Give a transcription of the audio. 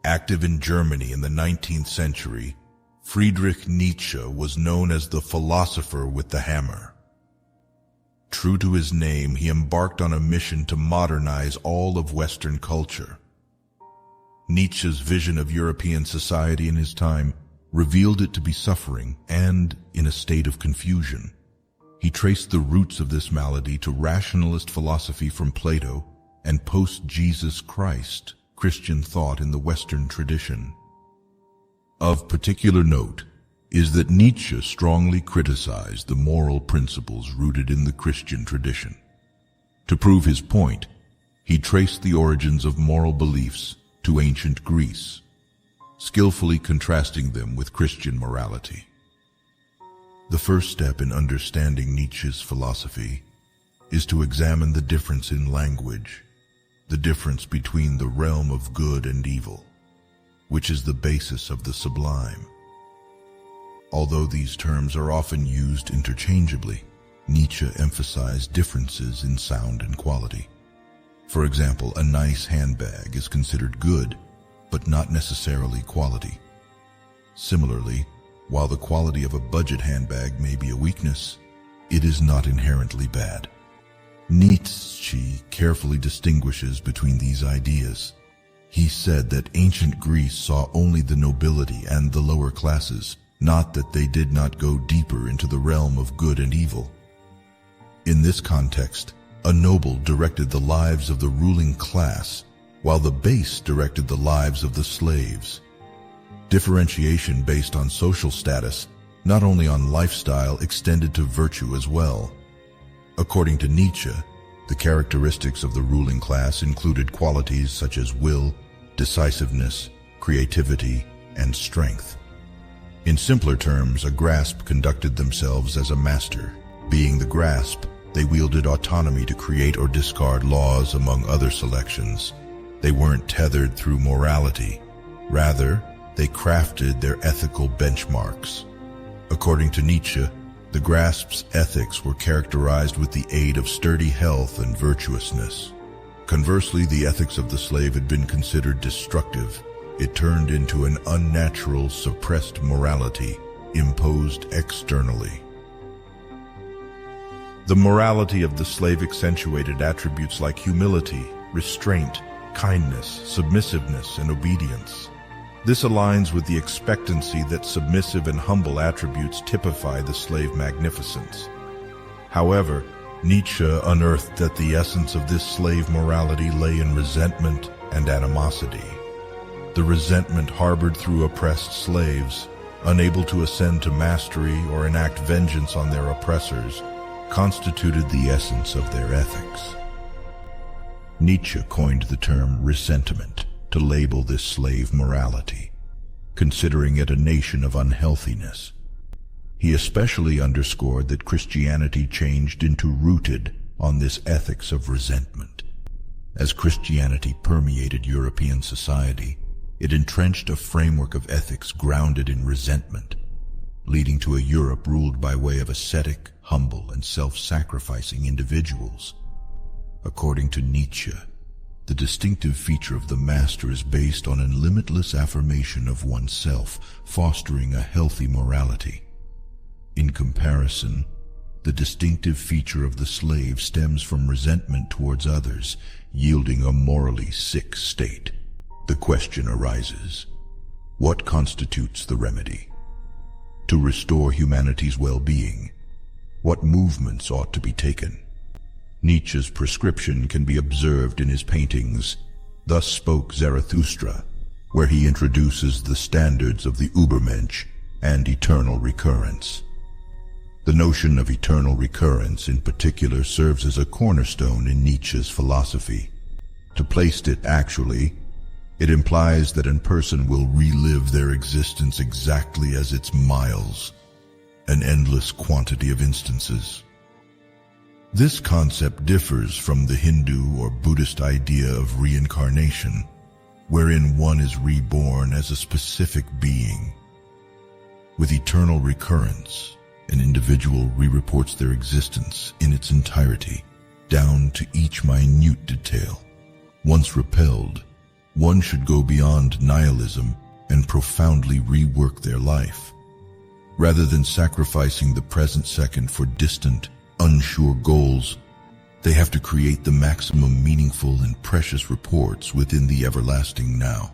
Active in Germany in the 19th century, Friedrich Nietzsche was known as the philosopher with the hammer. True to his name, he embarked on a mission to modernize all of Western culture. Nietzsche's vision of European society in his time revealed it to be suffering and in a state of confusion. He traced the roots of this malady to rationalist philosophy from Plato and post-Jesus Christ Christian thought in the Western tradition. Of particular note is that Nietzsche strongly criticized the moral principles rooted in the Christian tradition. To prove his point, he traced the origins of moral beliefs to ancient Greece, skillfully contrasting them with Christian morality. The first step in understanding Nietzsche's philosophy is to examine the difference in language, the difference between the realm of good and evil, which is the basis of the sublime. Although these terms are often used interchangeably, Nietzsche emphasized differences in sound and quality. For example, a nice handbag is considered good, but not necessarily quality. Similarly, while the quality of a budget handbag may be a weakness, it is not inherently bad. Nietzsche carefully distinguishes between these ideas. He said that ancient Greece saw only the nobility and the lower classes, not that they did not go deeper into the realm of good and evil. In this context, a noble directed the lives of the ruling class, while the base directed the lives of the slaves. Differentiation based on social status, not only on lifestyle, extended to virtue as well. According to Nietzsche, the characteristics of the ruling class included qualities such as will, decisiveness, creativity, and strength. In simpler terms, a grasp conducted themselves as a master. Being the grasp, they wielded autonomy to create or discard laws among other selections. They weren't tethered through morality. Rather, they crafted their ethical benchmarks. According to Nietzsche, the grasp's ethics were characterized with the aid of sturdy health and virtuousness. Conversely, the ethics of the slave had been considered destructive. It turned into an unnatural, suppressed morality imposed externally. The morality of the slave accentuated attributes like humility, restraint, kindness, submissiveness, and obedience. This aligns with the expectancy that submissive and humble attributes typify the slave magnificence. However, Nietzsche unearthed that the essence of this slave morality lay in resentment and animosity. The resentment harbored through oppressed slaves, unable to ascend to mastery or enact vengeance on their oppressors, constituted the essence of their ethics. Nietzsche coined the term resentment to label this slave morality, considering it a nation of unhealthiness. He especially underscored that Christianity changed into rooted on this ethics of resentment. As Christianity permeated European society, it entrenched a framework of ethics grounded in resentment, leading to a Europe ruled by way of ascetic, humble, and self-sacrificing individuals. According to Nietzsche, the distinctive feature of the master is based on a limitless affirmation of oneself, fostering a healthy morality. In comparison, the distinctive feature of the slave stems from resentment towards others, yielding a morally sick state. The question arises, what constitutes the remedy? To restore humanity's well-being, what movements ought to be taken? Nietzsche's prescription can be observed in his paintings, Thus Spoke Zarathustra, where he introduces the standards of the Übermensch and eternal recurrence. The notion of eternal recurrence in particular serves as a cornerstone in Nietzsche's philosophy. To place it actually, it implies that a person will relive their existence exactly as its miles, an endless quantity of instances. This concept differs from the Hindu or Buddhist idea of reincarnation, wherein one is reborn as a specific being. With eternal recurrence, an individual re-reports their existence in its entirety, down to each minute detail. Once repelled, One should go beyond nihilism and profoundly rework their life. Rather than sacrificing the present second for distant, unsure goals, they have to create the maximum meaningful and precious reports within the everlasting now.